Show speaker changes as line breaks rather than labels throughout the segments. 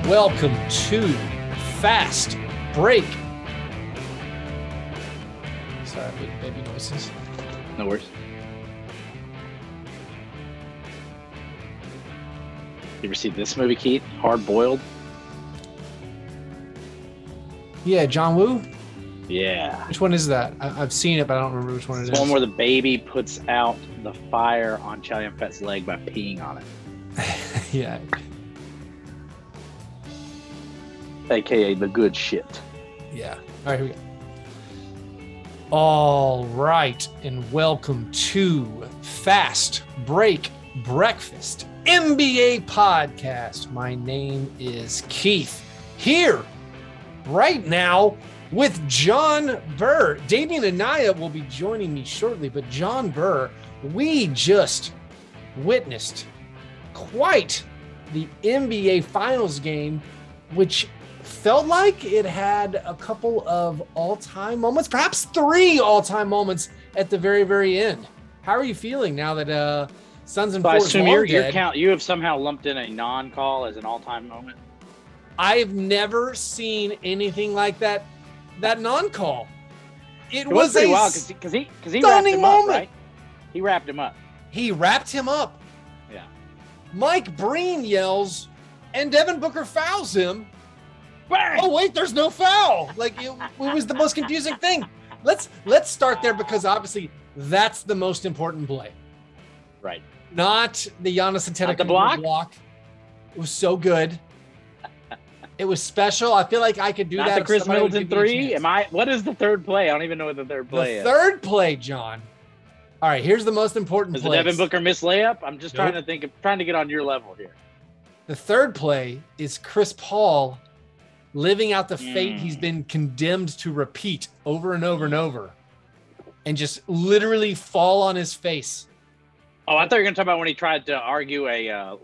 welcome to Fast Break. Sorry, baby noises.
No worries. You ever see this movie, Keith? Hard Boiled?
Yeah, John Woo?
Yeah.
Which one is that? I've seen it, but I don't remember which one it is.
It's the one where the baby puts out the fire on Chow Yun-Fat's leg by peeing on it.
Yeah.
AKA the good shit.
Yeah. All right, here we go. All right, and welcome to Fast Break Breakfast, NBA podcast. My name is Keith, here right now with John Burr. Damian Anaya will be joining me shortly, but John Burr, we just witnessed quite the NBA Finals game, which felt like it had a couple of all-time moments, perhaps 3 all-time moments at the very, very end. How are you feeling now that Suns and
So I
Fours
assume
long
your
dead?
count, you have somehow lumped in a non-call as an all-time moment?
I've never seen anything like that non-call. It
was
was
pretty
a
wild because he wrapped
stunning
him
moment.
up, right? He wrapped him up.
He wrapped him up.
Yeah.
Mike Breen yells, and Devin Booker fouls him.
Bang!
Oh wait, there's no foul. Like it was the most confusing thing. Let's start there because obviously that's the most important play.
Right.
Not the Giannis
Not the block?
block. It was so good. It was special. I feel like I could do
Not
that.
the
if
Chris
somebody would
Middleton
give me a
three?
chance.
What is the third play? I don't even know what the third play
The
is.
third play, John. All right, here's the most important
Is the
play.
Devin Booker miss layup? I'm just
Nope.
trying to get on your level here.
The third play is Chris Paul living out the fate he's been condemned to repeat over and over and over, and just literally fall on his face.
Oh, I thought you were going to talk about when he tried to argue a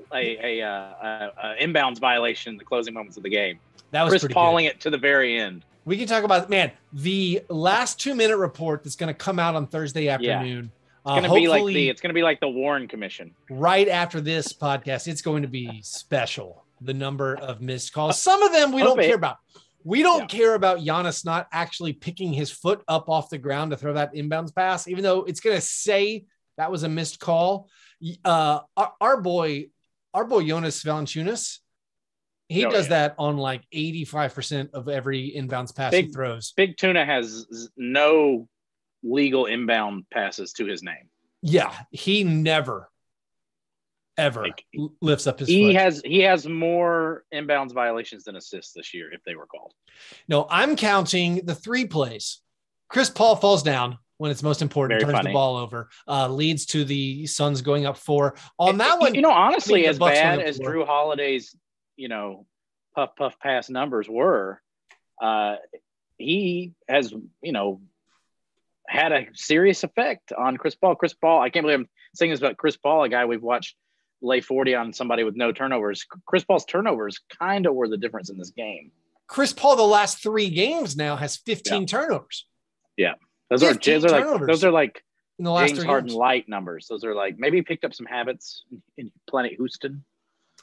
inbounds violation in the closing moments of the game.
That was
Chris
pretty
Pauling
good.
it to the very end.
We can talk about, man, the last 2-minute report that's going to come out on Thursday afternoon.
It's going to be like the Warren Commission.
Right after this podcast, it's going to be special. The number of missed calls. Some of them we don't care about. We don't care about Giannis not actually picking his foot up off the ground to throw that inbounds pass, even though it's going to say that was a missed call. Our boy Jonas Valanciunas, he does that on like 85% of every inbounds pass he throws.
Big Tuna has no legal inbound passes to his name.
Yeah, he never, ever lifts up his
foot.
He
has more inbounds violations than assists this year, if they were called.
No, I'm counting the 3 plays. Chris Paul falls down when it's most important, turns the ball over, leads to the Suns going up 4. On that one,
honestly, as bad as Drew Holiday's, puff pass numbers were, he has, had a serious effect on Chris Paul. Chris Paul, I can't believe I'm saying this about Chris Paul, a guy we've watched lay 40 on somebody with no turnovers. Chris Paul's turnovers kind of were the difference in this game.
Chris Paul, the last 3 games now, has 15 turnovers.
Yeah. Those are like
in the last
James
3
Harden
games.
Light numbers. Those are like, maybe he picked up some habits in Planet Houston.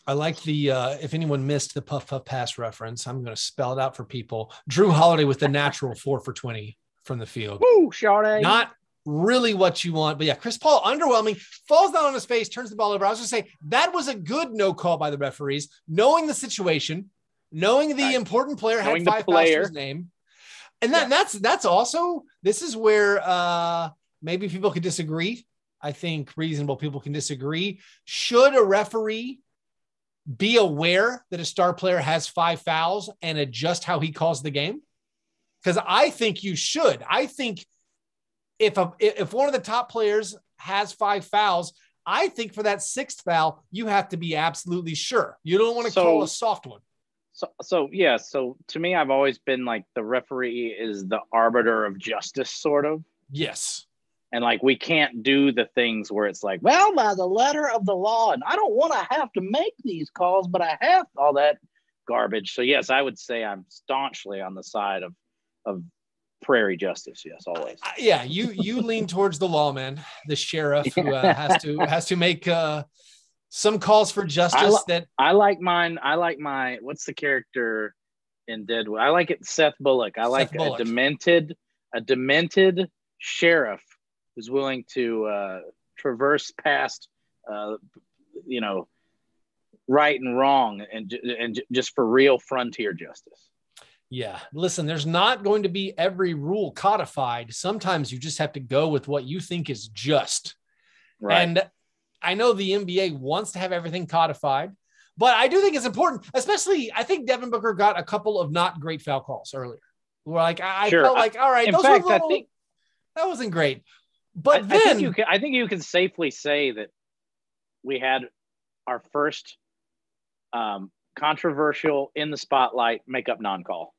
I like the, if anyone missed the puff pass reference, I'm going to spell it out for people. Drew Holiday with the natural 4 for 20 from the field.
Woo, Sade.
Not really what you want, but yeah, Chris Paul, underwhelming, falls down on his face, turns the ball over. I was going to say that was a good no call by the referees, knowing the situation, knowing the important player had 5 fouls to his name. And that's also, this is where maybe people could disagree. I think reasonable people can disagree. Should a referee be aware that a star player has 5 fouls and adjust how he calls the game? Because I think you should. I think if one of the top players has 5 fouls, I think for that 6th foul, you have to be absolutely sure. You don't want to call a soft one.
So to me, I've always been like the referee is the arbiter of justice, sort of.
Yes.
And like, we can't do the things where it's like, well, by the letter of the law, and I don't want to have to make these calls, but I have all that garbage. So yes, I would say I'm staunchly on the side of prairie justice. Yes, always.
Yeah, you lean towards the lawman, the sheriff who has to make Some calls for justice
I like mine. I like what's the character in Deadwood? I like it. Seth Bullock. I like Bullock. a demented sheriff who's willing to traverse past, right and wrong and just for real frontier justice.
Yeah. Listen, there's not going to be every rule codified. Sometimes you just have to go with what you think is just. Right. And I know the NBA wants to have everything codified, but I do think it's important, especially I think Devin Booker got a couple of not great foul calls earlier. Where I felt like, all right, that wasn't great. But
I think you can safely say that we had our first controversial in the spotlight makeup non-call.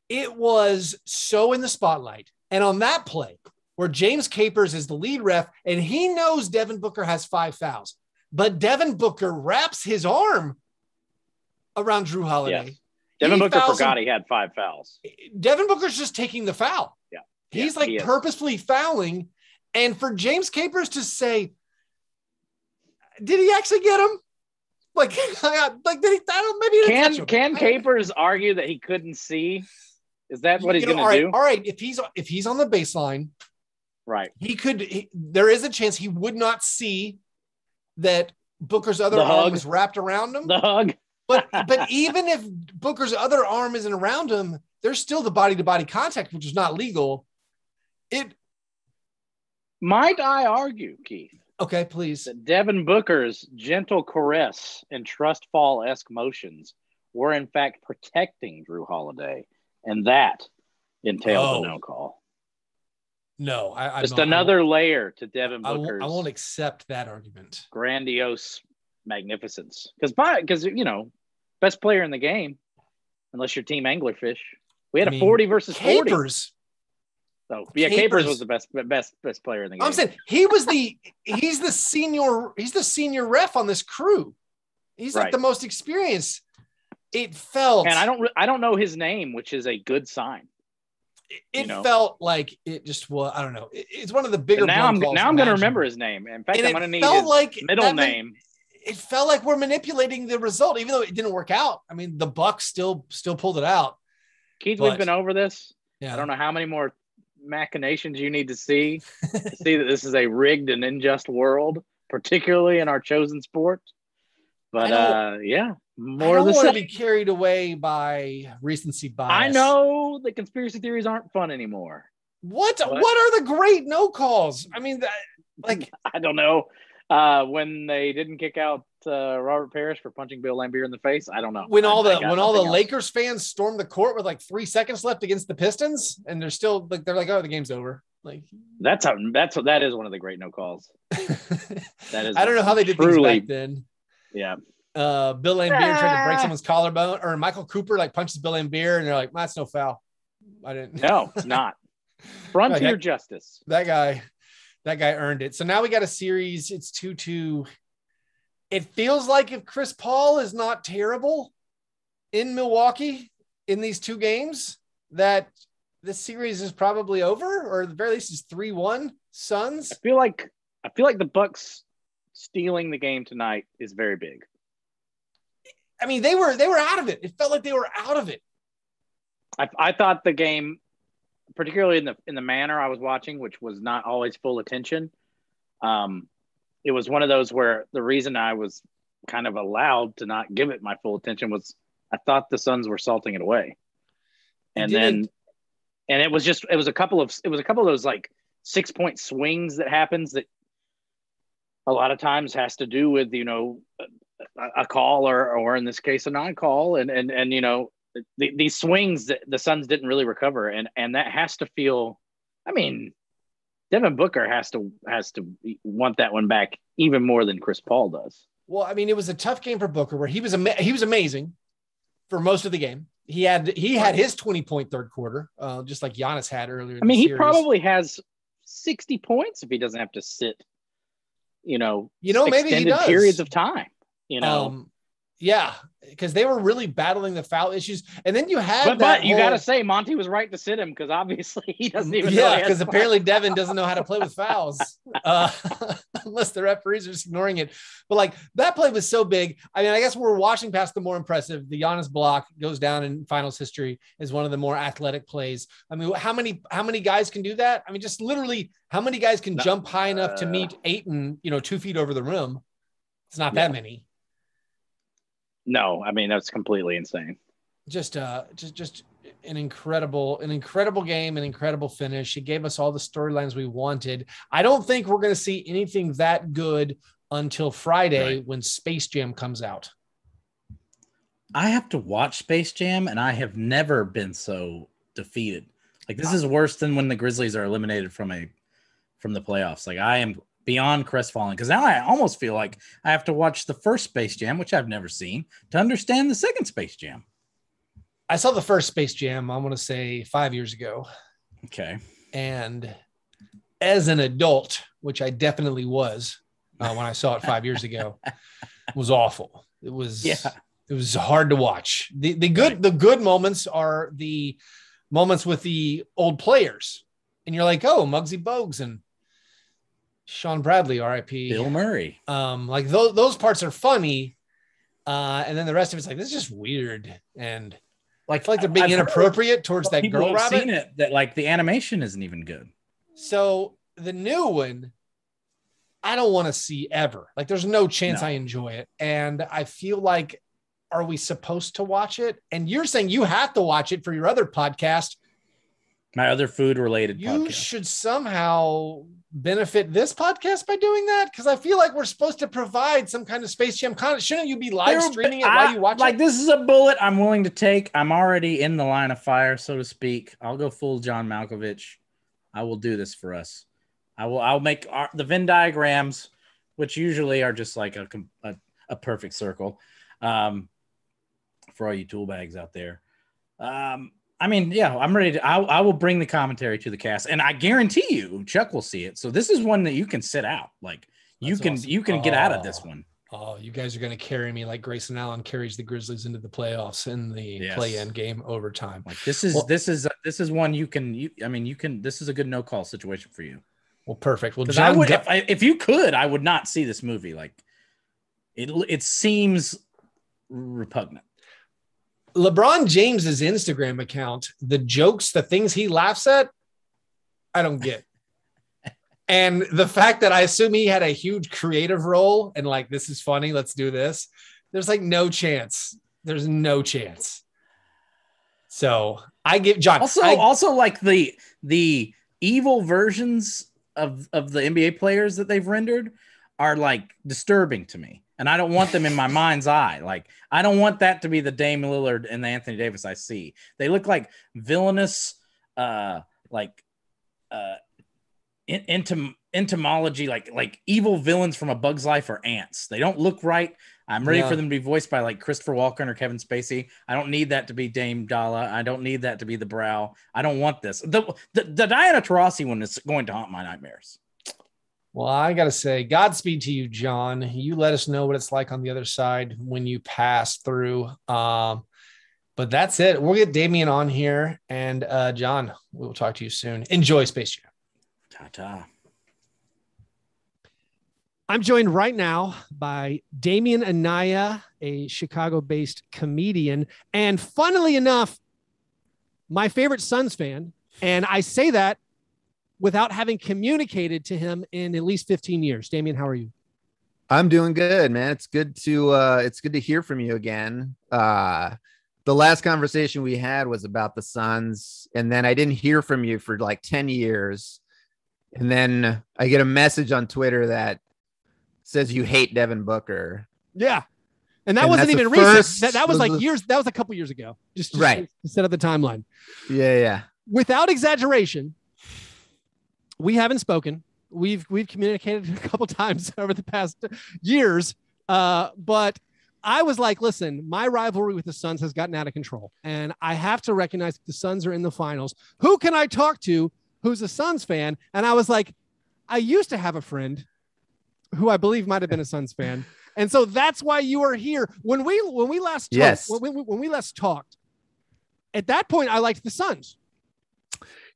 It was so in the spotlight. And on that play, where James Capers is the lead ref, and he knows Devin Booker has 5 fouls, but Devin Booker wraps his arm around Drew Holiday.
Yes. Devin Booker forgot he had 5 fouls.
Devin Booker's just taking the foul.
Yeah.
He's purposefully fouling. And for James Capers to say, did he actually get him? Did he? Maybe he didn't touch him.
Can Capers argue that he couldn't see? Is that what he's going to do?
All right. If he's on the baseline,
right,
there is a chance he would not see that Booker's other arm was wrapped around him.
The hug.
But even if Booker's other arm isn't around him, there's still the body-to-body contact, which is not legal.
Might I argue, Keith?
Okay, please.
That Devin Booker's gentle caress and trust fall-esque motions were in fact protecting Drew Holiday, and that entails a no call.
No,
another layer to Devin Booker's.
I won't accept that argument.
Grandiose magnificence, because best player in the game, unless you're team Anglerfish. We had a 40 versus 40.
Capers.
So Capers was the best player in the game.
I'm saying he's the senior ref on this crew. He's like the most experienced. It felt,
and I don't know his name, which is a good sign.
It felt like it just was. I don't know. It's one of the bigger.
Now I'm going to remember his name. In fact, I'm going to need his middle name.
It felt like we're manipulating the result, even though it didn't work out. I mean, the Bucks still pulled it out.
Keith, we've been over this. Yeah. I don't know how many more machinations you need to see that this is a rigged and unjust world, particularly in our chosen sport. But more of the same. I don't want to be
carried away by recency bias.
I know the conspiracy theories aren't fun anymore.
What are the great no calls? I mean,
I don't know. When they didn't kick out Robert Parrish for punching Bill Laimbeer in the face, I don't know.
When all the Lakers fans stormed the court with 3 seconds left against the Pistons, and they're still they're like, oh, the game's over.
That is one of the great no calls. That is.
I don't know how they did things back then.
Yeah.
Bill Laimbeer tried to break someone's collarbone, or Michael Cooper punches Bill Laimbeer, and they're like, that's no foul. I didn't.
No, it's not. Frontier justice.
That guy earned it. So now we got a series. It's 2-2. It feels like if Chris Paul is not terrible in Milwaukee in these 2 games, that this series is probably over, or at the very least is 3-1 Suns.
I feel like the Bucks stealing the game tonight is very big.
I mean, they were out of it. It felt like they were out of it.
I thought the game, particularly in the manner I was watching, which was not always full attention, it was one of those where the reason I was kind of allowed to not give it my full attention was I thought the Suns were salting it away, and it was a couple of those 6-point swings that happens that a lot of times has to do with a call or in this case a non-call, and these swings that the Suns didn't really recover, and that has to feel. I mean, Devin Booker has to want that one back even more than Chris Paul does.
Well, I mean, it was a tough game for Booker where he was amazing for most of the game. He had his 20-point third quarter, just like Giannis had earlier.
I mean, he probably has 60 points if he doesn't have to sit.
Maybe he does.
Periods of time.
Yeah, because they were really battling the foul issues. And then you had
but you got to say Monty was right to sit him because obviously he doesn't even know.
Yeah, because apparently Devin doesn't know how to play with fouls unless the referees are just ignoring it. But like that play was so big. I mean, I guess we're watching past the more impressive. The Giannis block goes down in finals history as one of the more athletic plays. I mean, how many guys can do that? I mean, just literally how many guys can jump high enough to meet Ayton, 2 feet over the rim? It's not that many.
No, I mean, that's completely insane.
Just an incredible game, an incredible finish. It gave us all the storylines we wanted. I don't think we're going to see anything that good until Friday when Space Jam comes out.
I have to watch Space Jam, and I have never been so defeated. Like, this is worse than when the Grizzlies are eliminated from the playoffs. Like, I am beyond crestfallen because now I almost feel like I have to watch the first Space Jam, which I've never seen, to understand the second Space Jam.
I saw the first Space Jam, I want to say 5 years ago.
Okay.
And as an adult, which I definitely was when I saw it 5 years ago, it was awful. It was hard to watch. The good moments are the moments with the old players. And you're like, oh, Muggsy Bogues and Sean Bradley, R.I.P.
Bill Murray.
Like those parts are funny. And then the rest of it's like, this is just weird. And I feel like they're being inappropriate towards that girl rabbit.
People have seen it, that like the animation isn't even good.
So the new one, I don't want to see ever. Like there's no chance I enjoy it. And I feel like, are we supposed to watch it? And you're saying you have to watch it for your other podcast.
My other food related podcast.
You should somehow benefit this podcast by doing that, because I feel like we're supposed to provide some kind of Space Jam content. Shouldn't you be live streaming it while you watch it?
This is a bullet I'm willing to take. I'm already in the line of fire, so to speak. I'll go full John Malkovich. I will do this for us. I'll make the Venn diagrams, which usually are just like a perfect circle, for all you tool bags out there. I mean, yeah, I'm ready to. I will bring the commentary to the cast, and I guarantee you, Chuck will see it. So this is one that you can sit out. Like you can get out of this one.
Oh, you guys are going to carry me like Grayson Allen carries the Grizzlies into the playoffs in the play-in game overtime.
Like this is one you can. This is a good no call situation for you.
Well, perfect. Well,
John, if you could, I would not see this movie. Like it seems repugnant.
LeBron James's Instagram account, the jokes, the things he laughs at, I don't get. And the fact that I assume he had a huge creative role and like, this is funny, let's do this. There's like no chance. There's no chance. So I give John.
Also like the evil versions of the NBA players that they've rendered are like disturbing to me. And I don't want them in my mind's eye. Like, I don't want that to be the Dame Lillard and the Anthony Davis I see. They look like villainous, entomology, like evil villains from A Bug's Life or ants. They don't look right. I'm ready for them to be voiced by like Christopher Walken or Kevin Spacey. I don't need that to be Dame Dalla. I don't need that to be the Brow. I don't want this. The Diana Taurasi one is going to haunt my nightmares.
Well, I got to say, Godspeed to you, John. You let us know what it's like on the other side when you pass through. But that's it. We'll get Damian on here. And John, we'll talk to you soon. Enjoy Space Jam.
Ta-ta.
I'm joined right now by Damian Anaya, a Chicago-based comedian. And funnily enough, my favorite Suns fan. And I say that without having communicated to him in at least 15 years. Damian, how are you?
I'm doing good, man. It's good to hear from you again. The last conversation we had was about the Suns, and then I didn't hear from you for like 10 years. And then I get a message on Twitter that says you hate Devin Booker.
Yeah. And that wasn't even recent. That was like years. That was a couple years ago. Just right. To set up the timeline.
Yeah.
Without exaggeration, we haven't spoken. We've communicated a couple times over the past years. But I was like, listen, my rivalry with the Suns has gotten out of control. And I have to recognize that the Suns are in the finals. Who can I talk to who's a Suns fan? And I was like, I used to have a friend who I believe might have been a Suns fan. And so that's why you are here. When we last talked,
Yes.
when we last talked, at that point, I liked the Suns.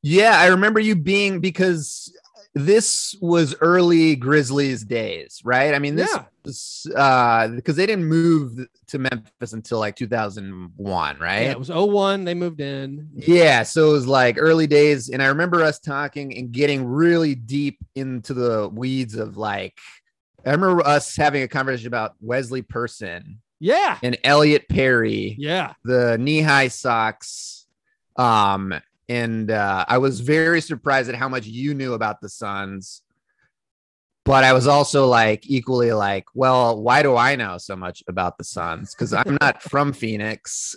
Yeah, I remember you being, because this was early Grizzlies days, right? I mean, this was because they didn't move to Memphis until like 2001, right?
Yeah, it was 01. They moved in.
Yeah, so it was like early days. And I remember us talking and getting really deep into the weeds of like, I remember us having a conversation about Wesley Person.
Yeah.
And Elliot Perry.
Yeah.
The knee-high socks. And I was very surprised at how much you knew about the Suns. But I was also like equally like, well, why do I know so much about the Suns? Because I'm not from Phoenix.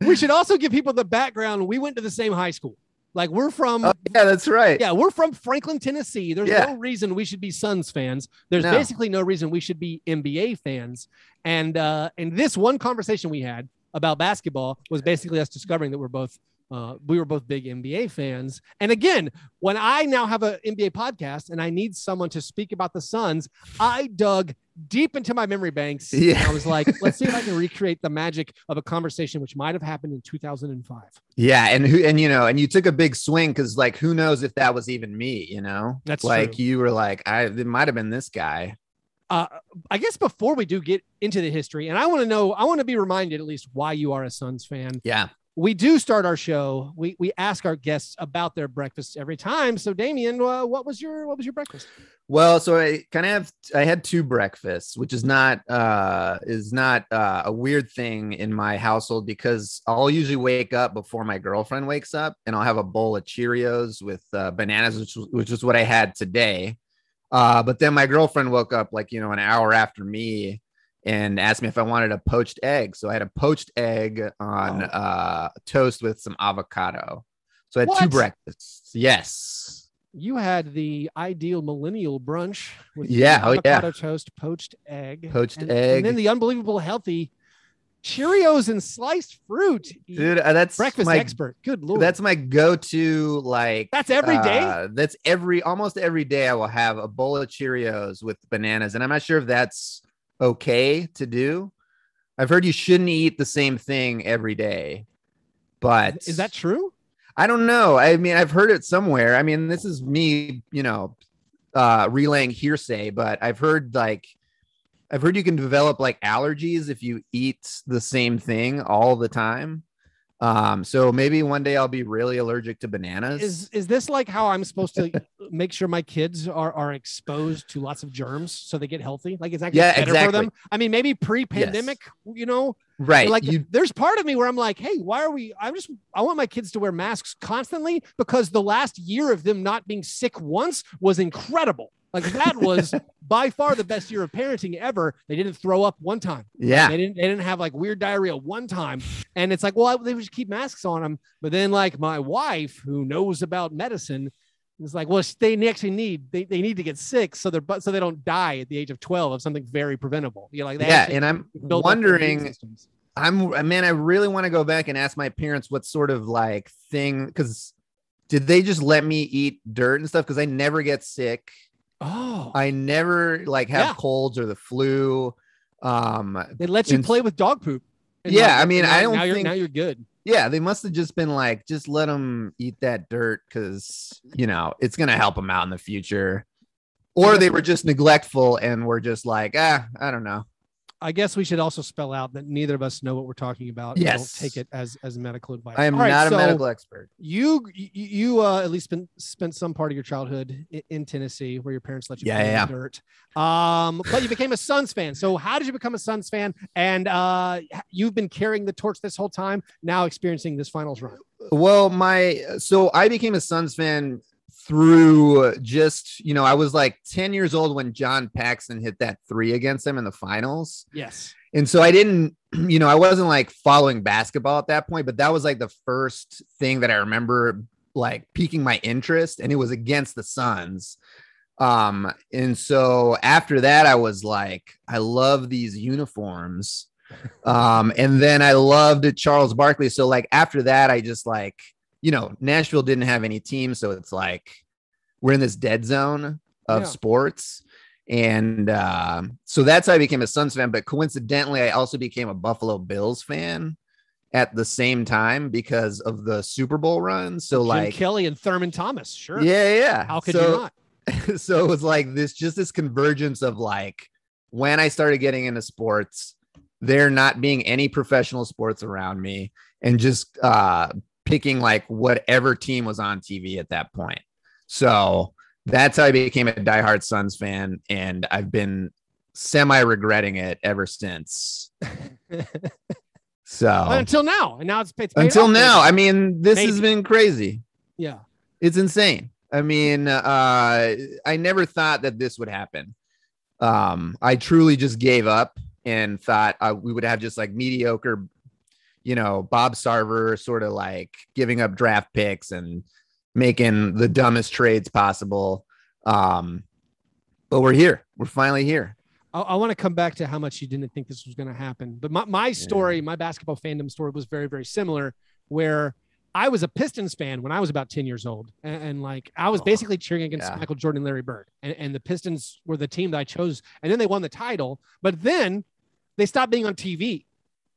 We should also give people the background. We went to the same high school. Like we're from.
Oh, yeah, that's right.
Yeah, we're from Franklin, Tennessee. There's no reason we should be Suns fans. There's basically no reason we should be NBA fans. And this one conversation we had about basketball was basically us discovering that we were both big NBA fans. And again, when I now have an NBA podcast and I need someone to speak about the Suns, I dug deep into my memory banks.
Yeah.
And I was like, let's see if I can recreate the magic of a conversation which might have happened in 2005.
Yeah. And you took a big swing because like, who knows if that was even me, you know?
That's
like
true.
You were like, it might have been this guy.
I guess before we do get into the history, and I want to be reminded at least why you are a Suns fan.
Yeah.
We do start our show. We ask our guests about their breakfast every time. So Damian, what was your breakfast?
Well, so I had two breakfasts, which is not a weird thing in my household because I'll usually wake up before my girlfriend wakes up and I'll have a bowl of Cheerios with bananas, which is what I had today. But then my girlfriend woke up like, an hour after me and asked me if I wanted a poached egg. So I had a poached egg on toast with some avocado. So I had two breakfasts. Yes.
You had the ideal millennial brunch with avocado toast, poached egg. And then the unbelievable healthy Cheerios and sliced fruit.
Dude, that's
breakfast expert. Good Lord.
That's my go-to. Like
that's every day.
That's almost every day I will have a bowl of Cheerios with bananas. And I'm not sure if that's okay to do. I've heard you shouldn't eat the same thing every day, but
is that true?
I don't know. I mean, I've heard it somewhere. I mean, this is me, relaying hearsay, but I've heard you can develop like allergies if you eat the same thing all the time. So maybe one day I'll be really allergic to bananas.
Is this like how I'm supposed to make sure my kids are exposed to lots of germs so they get healthy? Like it's actually better for them. I mean, maybe pre-pandemic,
right.
Like there's part of me where I'm like, hey, I want my kids to wear masks constantly because the last year of them not being sick once was incredible. Like that was by far the best year of parenting ever. They didn't throw up one time.
Yeah.
They didn't have like weird diarrhea one time. And it's like, well, they would just keep masks on them. But then like my wife who knows about medicine is like, well, they actually need to get sick. So they don't die at the age of 12 of something very preventable.
And I'm wondering, I really want to go back and ask my parents what sort of like thing, because did they just let me eat dirt and stuff? Because I never get sick.
Oh,
I never have colds or the flu.
They let you play with dog poop.
I mean, I don't think
now you're good.
Yeah, they must have just been like, just let them eat that dirt because it's gonna help them out in the future. Or they were just neglectful and were just like, I don't know.
I guess we should also spell out that neither of us know what we're talking about.
Yes.
Don't take it as medical advice.
I am not a medical expert.
You at least spent some part of your childhood in Tennessee where your parents let you play in the dirt. But you became a Suns fan. So how did you become a Suns fan? And you've been carrying the torch this whole time, now experiencing this finals run.
Well, so I became a Suns fan through just, I was like 10 years old when John Paxson hit that 3 against them in the finals.
Yes.
And so I didn't, I wasn't like following basketball at that point, but that was like the first thing that I remember like piquing my interest, and it was against the Suns. And so after that, I was like, I love these uniforms. And then I loved Charles Barkley. So like after that, I just like, Nashville didn't have any team. So it's like, we're in this dead zone of sports. And so that's how I became a Suns fan. But coincidentally, I also became a Buffalo Bills fan at the same time because of the Super Bowl run. So
Jim
like
Kelly and Thurman Thomas. Sure.
Yeah.
How could you not?
So it was like this convergence of like when I started getting into sports, there not being any professional sports around me and just picking like whatever team was on TV at that point. So that's how I became a diehard Suns fan. And I've been semi regretting it ever since. So
until now. And now it's paid
until
off,
now.
maybe.
I mean, this
Maybe.
has been crazy.
Yeah.
It's insane. I mean, I never thought that this would happen. I truly just gave up and thought we would have just like mediocre, Bob Sarver sort of like giving up draft picks and making the dumbest trades possible. But we're here. We're finally here.
I want to come back to how much you didn't think this was going to happen. But my story, my basketball fandom story was very, very similar, where I was a Pistons fan when I was about 10 years old. And like, I was basically cheering against Michael Jordan and Larry Bird. And the Pistons were the team that I chose. And then they won the title. But then they stopped being on TV.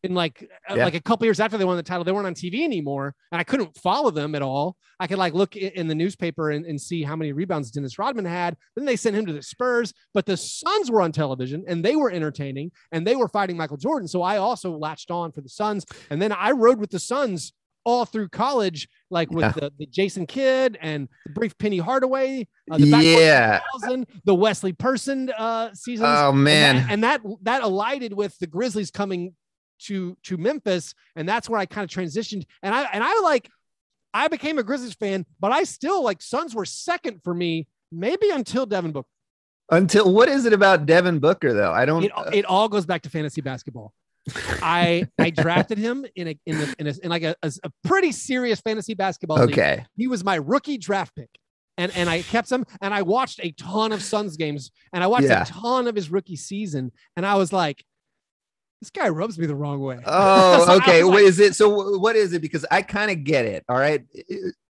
And like a couple years after they won the title, they weren't on TV anymore. And I couldn't follow them at all. I could like look in the newspaper and see how many rebounds Dennis Rodman had. Then they sent him to the Spurs, but the Suns were on television and they were entertaining and they were fighting Michael Jordan. So I also latched on for the Suns. And then I rode with the Suns all through college, like with the Jason Kidd and the brief Penny Hardaway, the the Wesley Person seasons.
Oh man.
And that alighted with the Grizzlies coming to Memphis. And that's where I kind of transitioned. And I became a Grizzlies fan, but I still like Suns were second for me, maybe until Devin Booker.
Until what is it about Devin Booker though? I don't.
It all goes back to fantasy basketball. I drafted him in a pretty serious fantasy basketball league. He was my rookie draft pick. And I kept him and I watched a ton of Suns games and I watched a ton of his rookie season. And I was like, this guy rubs me the wrong way.
Oh, okay. What is it? So what is it? Because I kind of get it. All right.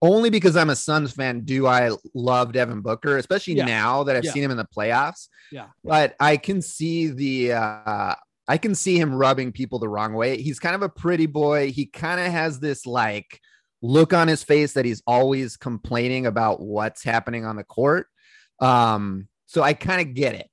Only because I'm a Suns fan do I love Devin Booker, especially now that I've seen him in the playoffs.
Yeah.
But I can see I can see him rubbing people the wrong way. He's kind of a pretty boy. He kind of has this like look on his face that he's always complaining about what's happening on the court. So I kind of get it.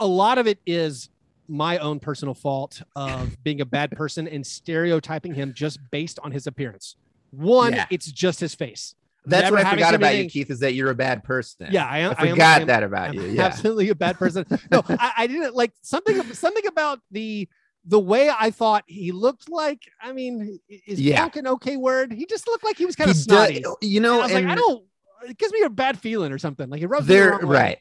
A lot of it is my own personal fault of being a bad person and stereotyping him just based on his appearance. It's just his face.
That's what I forgot about you, Keith, is that you're a bad person.
Yeah,
I forgot that about you. Yeah,
absolutely a bad person. No, I didn't like something about the way I thought he looked like. I mean, is punk an okay word? He just looked like he was kind of snotty.
And I
was like, it gives me a bad feeling or something. Like it rubs me the wrong way.
Right.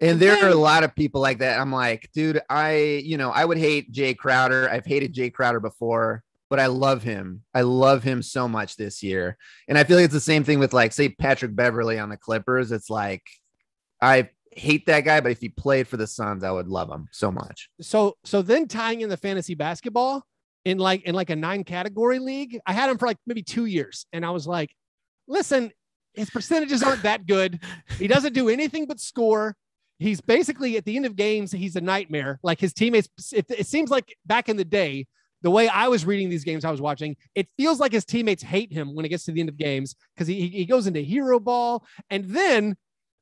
And there are a lot of people like that. I'm like, dude, I would hate Jay Crowder. I've hated Jay Crowder before, but I love him. I love him so much this year. And I feel like it's the same thing with like, say, Patrick Beverley on the Clippers. It's like, I hate that guy, but if he played for the Suns, I would love him so much.
So then tying in the fantasy basketball in like a 9-category league, I had him for like maybe 2 years. And I was like, listen, his percentages aren't that good. He doesn't do anything but score. He's basically at the end of games, he's a nightmare. Like his teammates, it seems like back in the day, the way I was reading these games I was watching, it feels like his teammates hate him when it gets to the end of games because he goes into hero ball. And then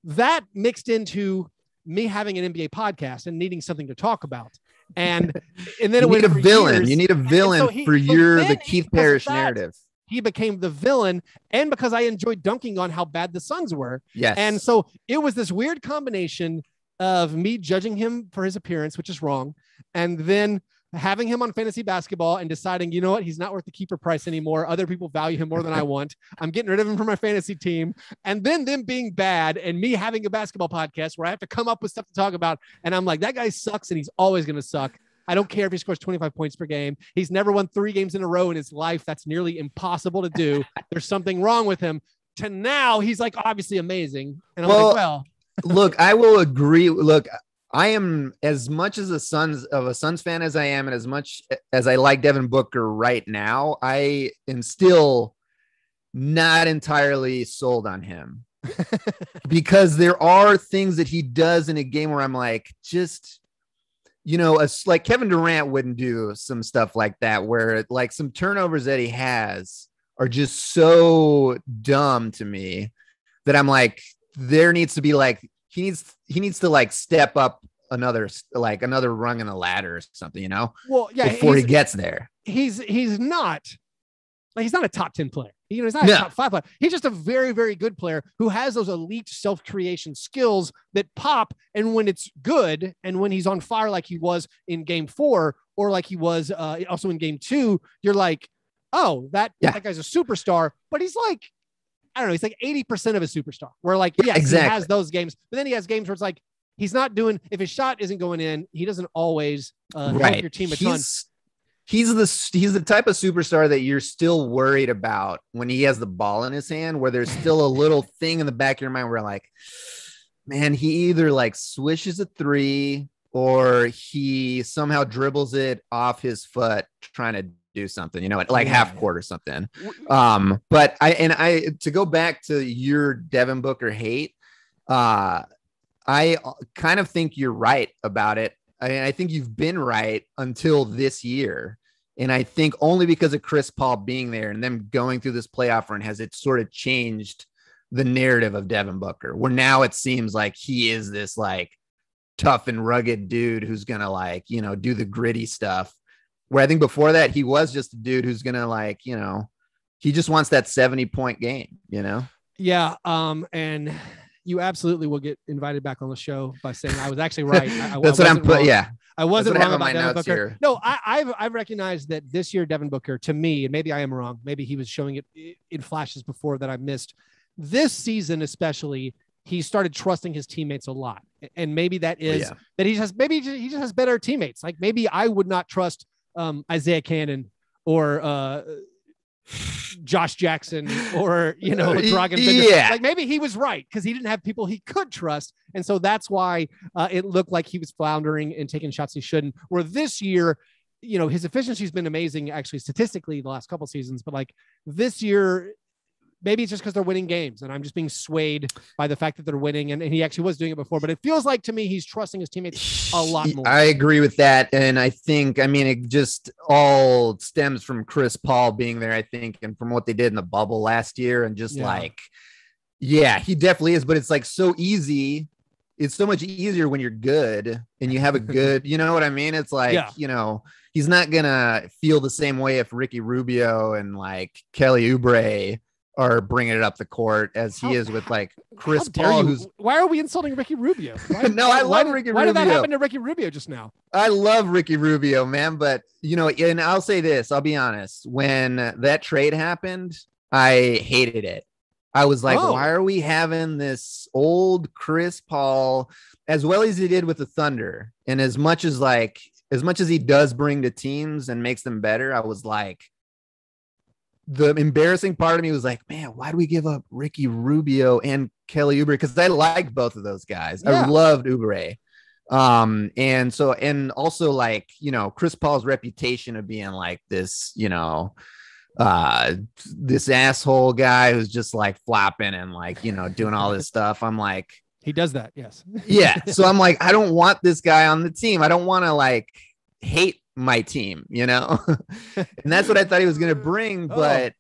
that mixed into me having an NBA podcast and needing something to talk about. And then
you need a villain. You need a villain for the Keith Parrish narrative.
He became the villain, and because I enjoyed dunking on how bad the Suns were.
Yes.
And so it was this weird combination of me judging him for his appearance, which is wrong, and then having him on fantasy basketball and deciding, you know what, he's not worth the keeper price anymore. Other people value him more than I want. I'm getting rid of him from my fantasy team. And then them being bad and me having a basketball podcast where I have to come up with stuff to talk about. And I'm like, that guy sucks and he's always going to suck. I don't care if he scores 25 points per game. He's never won 3 games in a row in his life. That's nearly impossible to do. There's something wrong with him. To now, he's like obviously amazing. And I'm like, well,
look, I will agree. Look, I am as much as a Suns fan as I am, and as much as I like Devin Booker right now, I am still not entirely sold on him. because there are things that he does in a game where I'm like, just, like Kevin Durant wouldn't do some stuff like that, where like some turnovers that he has are just so dumb to me that I'm like, there needs to be like, he needs to like step up another rung in the ladder or something,
Well, yeah,
before he gets there.
He's not a top 10 player. He's not a top 5 player. He's just a very, very good player who has those elite self-creation skills that pop. And when it's good, and when he's on fire, like he was in game 4, or like he was also in game 2, you're like, oh, that guy's a superstar. But he's like, I don't know, he's like 80% of a superstar. Where like, yes, exactly. He has those games, but then he has games where it's like, he's not doing, if his shot isn't going in, he doesn't always help your team a ton.
He's the type of superstar that you're still worried about when he has the ball in his hand, where there's still a little thing in the back of your mind where like, man, he either like swishes a 3 or he somehow dribbles it off his foot trying to do something, like half court or something. But I to go back to your Devin Booker hate, I kind of think you're right about it. I think you've been right until this year. And I think only because of Chris Paul being there and them going through this playoff run has it sort of changed the narrative of Devin Booker, where now it seems like he is this like tough and rugged dude who's going to like, do the gritty stuff. Where I think before that, he was just a dude who's going to like, he just wants that 70-point game,
Yeah. And you absolutely will get invited back on the show by saying I was actually right.
That's what I'm putting. Yeah.
I wasn't wrong about Devin Booker. Here. No, I've recognized that this year, Devin Booker, to me, and maybe I am wrong, maybe he was showing it in flashes before that I missed. This season, especially, he started trusting his teammates a lot. And maybe that is that he just has better teammates. Like maybe I would not trust Isaiah Cannon or Josh Jackson or, Dragan.
Yeah.
Like maybe he was right because he didn't have people he could trust. And so that's why it looked like he was floundering and taking shots he shouldn't. Where this year, his efficiency has been amazing, actually, statistically the last couple of seasons. But like this year, maybe it's just because they're winning games and I'm just being swayed by the fact that they're winning. And he actually was doing it before, but it feels like to me, he's trusting his teammates a lot more.
I agree with that. And I think, it just all stems from Chris Paul being there, I think, and from what they did in the bubble last year. And just he definitely is, but it's like so easy. It's so much easier when you're good and you have a good, you know what I mean? It's like, he's not going to feel the same way if Ricky Rubio and like Kelly Oubre are bringing it up the court as he is with like Chris Paul.
Why are we insulting Ricky Rubio?
I love Ricky Rubio.
Why did that happen to Ricky Rubio just now?
I love Ricky Rubio, man. But, and I'll say this, I'll be honest. When that trade happened, I hated it. I was like, why are we having this old Chris Paul as well as he did with the Thunder? And as much as he does bring to teams and makes them better, I was like, the embarrassing part of me was like, man, why do we give up Ricky Rubio and Kelly Oubre? Because I like both of those guys. Yeah. I loved Oubre. And also like, Chris Paul's reputation of being like this, this asshole guy who's just like flopping and like, doing all this stuff. I'm like,
he does that. Yes.
Yeah. So I'm like, I don't want this guy on the team. I don't want to like hate my team, and that's what I thought he was going to bring. But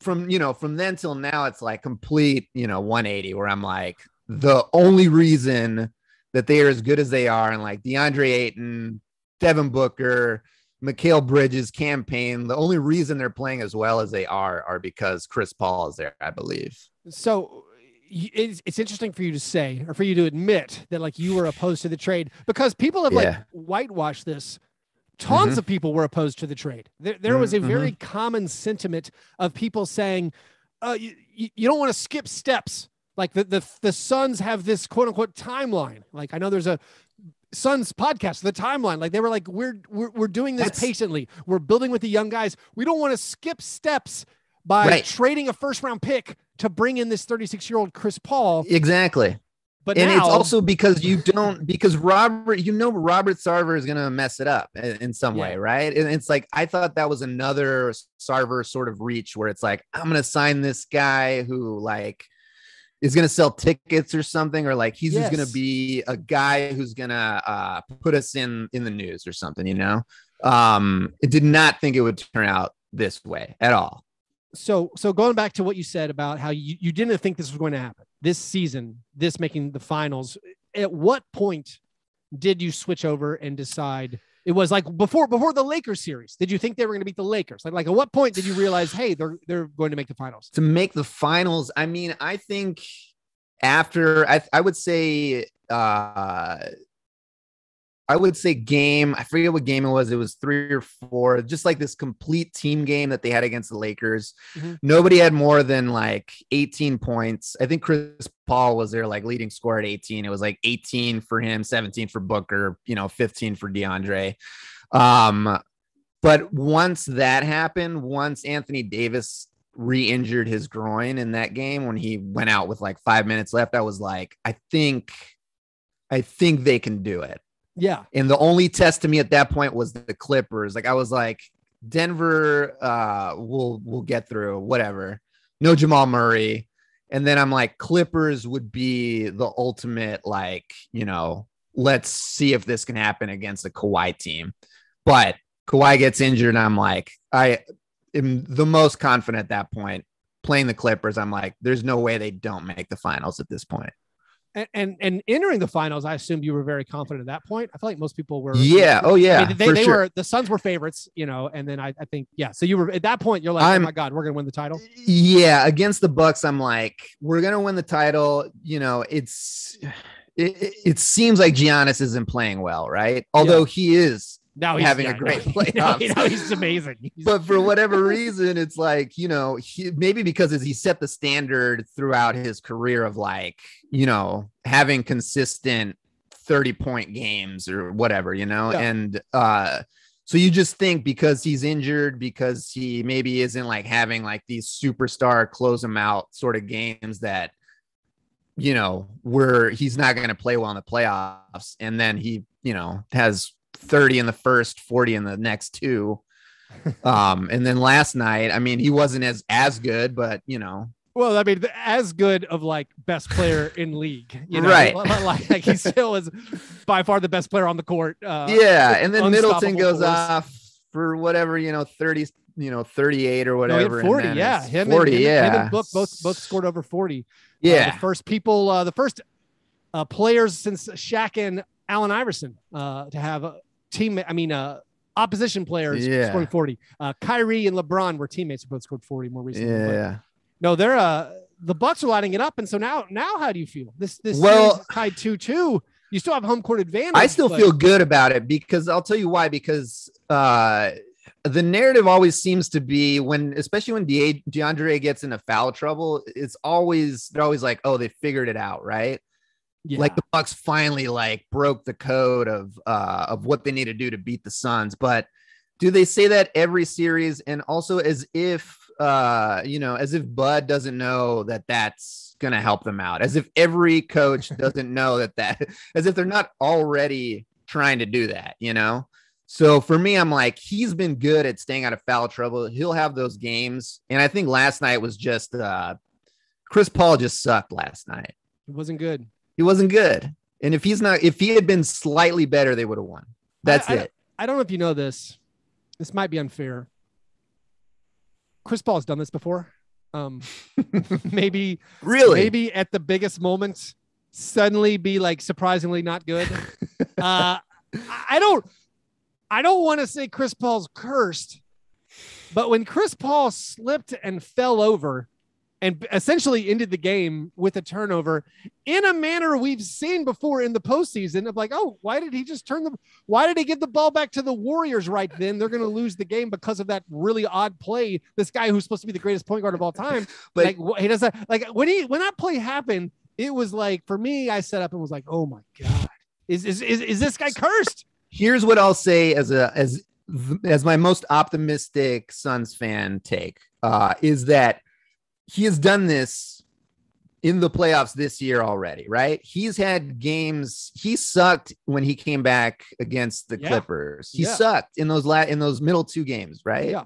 from then till now, it's like complete, 180 where I'm like, the only reason that they are as good as they are, and like DeAndre Ayton, Devin Booker, Mikal Bridges campaign, the only reason they're playing as well as they are because Chris Paul is there, I believe.
So it's interesting for you to say, or for you to admit that like you were opposed to the trade, because people have like whitewashed this. Tons of people were opposed to the trade. There was a very common sentiment of people saying, you don't want to skip steps. Like the Suns have this quote unquote timeline. Like I know there's a Suns podcast, the timeline. Like they were like, we're doing this patiently. We're building with the young guys. We don't want to skip steps by trading a first round pick to bring in this 36-year-old Chris Paul.
Exactly.
But
it's also because Robert Sarver is going to mess it up in some way. Right. And it's like, I thought that was another Sarver sort of reach where it's like, I'm going to sign this guy who like, is going to sell tickets or something, or like he's just going to be a guy who's going to put us in the news or something, you know? It did not think it would turn out this way at all.
So going back to what you said about how you didn't think this was going to happen this season, this making the finals, at what point did you switch over and decide it was like before the Lakers series? Did you think they were going to beat the Lakers? Like at what point did you realize, hey, they're going to make the finals? To
make the finals, I mean, I think after I would say game, I forget what game it was. It was 3 or 4, just like this complete team game that they had against the Lakers. Mm-hmm. Nobody had more than like 18 points. I think Chris Paul was their like leading scorer at 18. It was like 18 for him, 17 for Booker, 15 for DeAndre. But once that happened, once Anthony Davis re-injured his groin in that game, when he went out with like 5 minutes left, I was like, I think they can do it.
Yeah.
And the only test to me at that point was the Clippers. Like I was like, Denver will get through, whatever. No Jamal Murray. And then I'm like, Clippers would be the ultimate, like, let's see if this can happen against a Kawhi team. But Kawhi gets injured and I'm like, I am the most confident at that point playing the Clippers. I'm like, there's no way they don't make the finals at this point.
And entering the finals, I assumed you were very confident at that point. I feel like most people were.
Yeah. Oh yeah.
I mean, they were, the Suns were favorites, and then I think, yeah. So you were at that point, you're like, oh my God, we're going to win the title.
Yeah. Against the Bucks, I'm like, we're going to win the title. It seems like Giannis isn't playing well, right? Although he is.
Now he's
having a great playoff.
He's amazing.
But for whatever reason, it's like, maybe because he set the standard throughout his career of like, having consistent 30-point games or whatever, Yeah. And so you just think because he's injured, because he maybe isn't like having like these superstar close him out sort of games that, where he's not going to play well in the playoffs. And then he, has 30 in the first, 40 in the next 2. And then last night, I mean, he wasn't as good, but
well, I mean, as good of like best player in league,
right?
Like he still is by far the best player on the court.
Yeah, and then Middleton goes off for whatever, 30, 38 or whatever.
No, 40, yeah, him
40,
him and Book both scored over 40.
Yeah,
the first players since Shaq and Allen Iverson to have a team. I mean, opposition players scoring 40. Kyrie and LeBron were teammates who both scored 40 more recently.
Yeah.
No, they're the Bucks are lighting it up, and so now how do you feel? This series is tied 2-2. You still have home court advantage.
I still feel good about it because I'll tell you why. Because the narrative always seems to be especially when DeAndre gets into foul trouble, they're always like, oh, they figured it out, right? Yeah. Like the Bucks finally like broke the code of what they need to do to beat the Suns. But do they say that every series? And also as if Bud doesn't know that that's going to help them out, as if every coach doesn't know that as if they're not already trying to do that, So for me, I'm like, he's been good at staying out of foul trouble. He'll have those games. And I think last night was just Chris Paul just sucked last night.
It wasn't good.
He wasn't good. And if he had been slightly better, they would have won. That's it.
I don't know if you know this. This might be unfair. Chris Paul has done this before. Maybe at the biggest moments, suddenly be like surprisingly not good. I don't want to say Chris Paul's cursed, but when Chris Paul slipped and fell over and essentially ended the game with a turnover in a manner we've seen before in the postseason of like, oh, why did he just why did he give the ball back to the Warriors right then? They're going to lose the game because of that really odd play. This guy who's supposed to be the greatest point guard of all time. But like, he does that. Like when that play happened, it was like, for me, I set up and was like, oh my God, is this guy cursed?
Here's what I'll say as my most optimistic Suns fan take is that he has done this in the playoffs this year already, right? He's had games. He sucked when he came back against the Clippers. He sucked in those middle 2 games, right?
Yeah.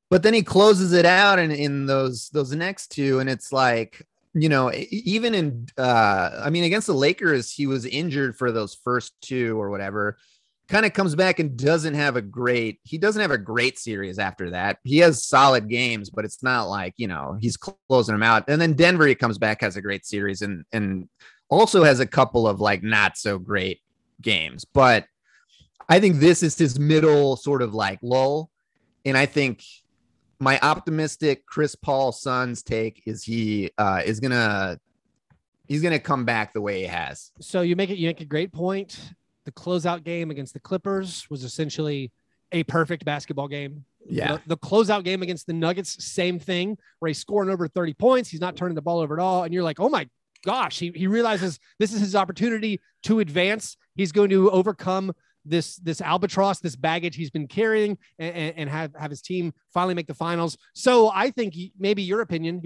But then he closes it out in those next 2, and it's like, even in, against the Lakers, he was injured for those first two or whatever, kind of comes back and doesn't have a great series after that. He has solid games, but it's not like, he's closing them out. And then Denver, he comes back, has a great series and also has a couple of like not so great games. But I think this is his middle sort of like lull. And I think my optimistic Chris Paul Suns take is he's gonna come back the way he has.
So you make a great point. The closeout game against the Clippers was essentially a perfect basketball game.
Yeah.
The closeout game against the Nuggets, same thing, where he's scoring over 30 points. He's not turning the ball over at all. And you're like, oh my gosh, he realizes this is his opportunity to advance. He's going to overcome this albatross, this baggage he's been carrying, and have his team finally make the finals. So I think maybe your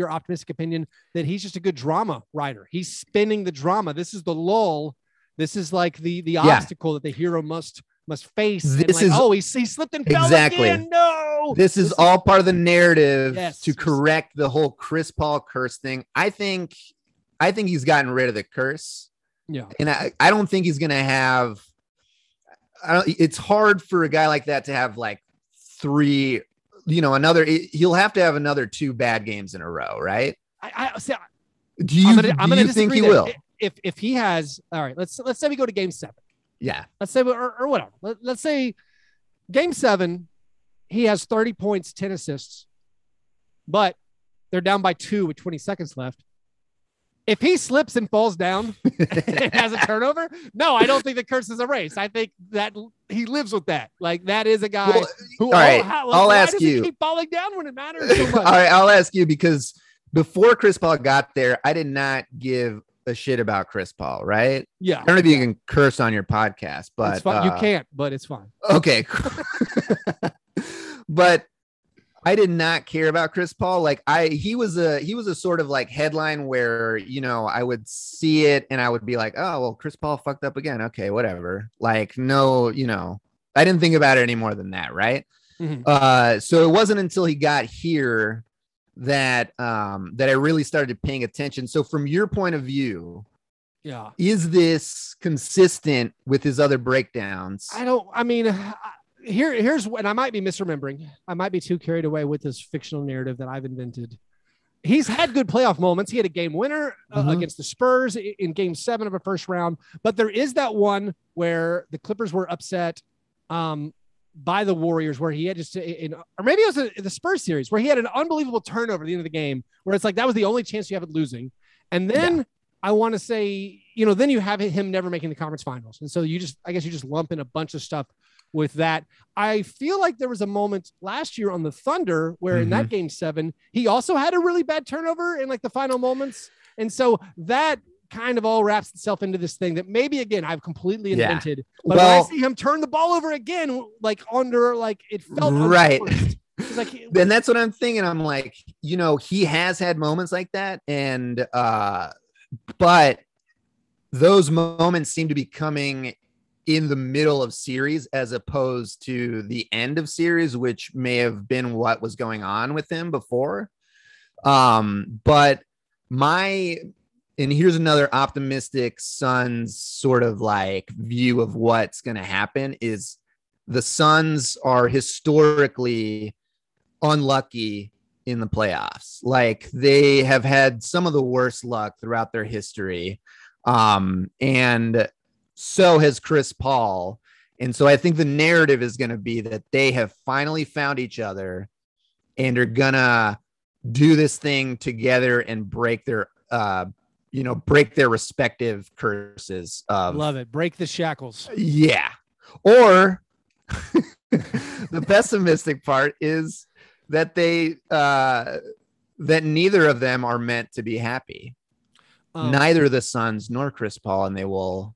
optimistic opinion, that he's just a good drama writer. He's spinning the drama. This is the lull. This is like the obstacle that the hero must face. He slipped and fell again. No,
this is all part of the narrative to correct the whole Chris Paul curse thing. I think he's gotten rid of the curse.
Yeah.
And I don't think he's going to have, it's hard for a guy like that to have like three, he'll have to have another 2 bad games in a row. Right. Do you think he will?
If he has, all right, let's say we go to game 7.
Yeah.
Let's say, or whatever. Let's say game 7, he has 30 points, 10 assists, but they're down by 2 with 20 seconds left. If he slips and falls down and has a turnover, no, I don't think the curse is erased. I think that he lives with that. Like, that is a guy who,
I'll ask you,
keep falling down when it matters so much?
All right, I'll ask you, because before Chris Paul got there, I did not give a shit about Chris Paul, right?
Yeah.
I don't know if you can curse on your podcast, but
it's fine. You can't, but it's fine.
Okay. But I did not care about Chris Paul. Like he was a sort of like headline where, I would see it and I would be like, oh, well, Chris Paul fucked up again. Okay, whatever. Like, no, I didn't think about it any more than that. Right. Mm-hmm. So it wasn't until he got here that I really started paying attention. So from your point of view, is this consistent with his other breakdowns?
Here's what I might be misremembering. I might be too carried away with this fictional narrative that I've invented. He's had good playoff moments. He had a game winner against the Spurs in game 7 of a first round, but there is that one where the Clippers were upset by the Warriors, where he had or maybe it was the Spurs series where he had an unbelievable turnover at the end of the game, where it's like, that was the only chance you have at losing. And then I want to say, then you have him never making the conference finals. And so I guess you just lump in a bunch of stuff with that. I feel like there was a moment last year on the Thunder where in that game 7, he also had a really bad turnover in like the final moments. And so that kind of all wraps itself into this thing that maybe, again, I've completely invented, but when I see him turn the ball over again, like under, like it felt
right.
Like,
then that's what I'm thinking. I'm like, he has had moments like that. And, but those moments seem to be coming in the middle of series as opposed to the end of series, which may have been what was going on with him before. But and here's another optimistic Suns sort of like view of what's going to happen is the Suns are historically unlucky in the playoffs. Like, they have had some of the worst luck throughout their history. And so has Chris Paul. And so I think the narrative is going to be that they have finally found each other and are going to do this thing together and break their respective curses.
Love it. Break the shackles.
Yeah. Or the pessimistic part is that that neither of them are meant to be happy. Neither the Suns nor Chris Paul, and they will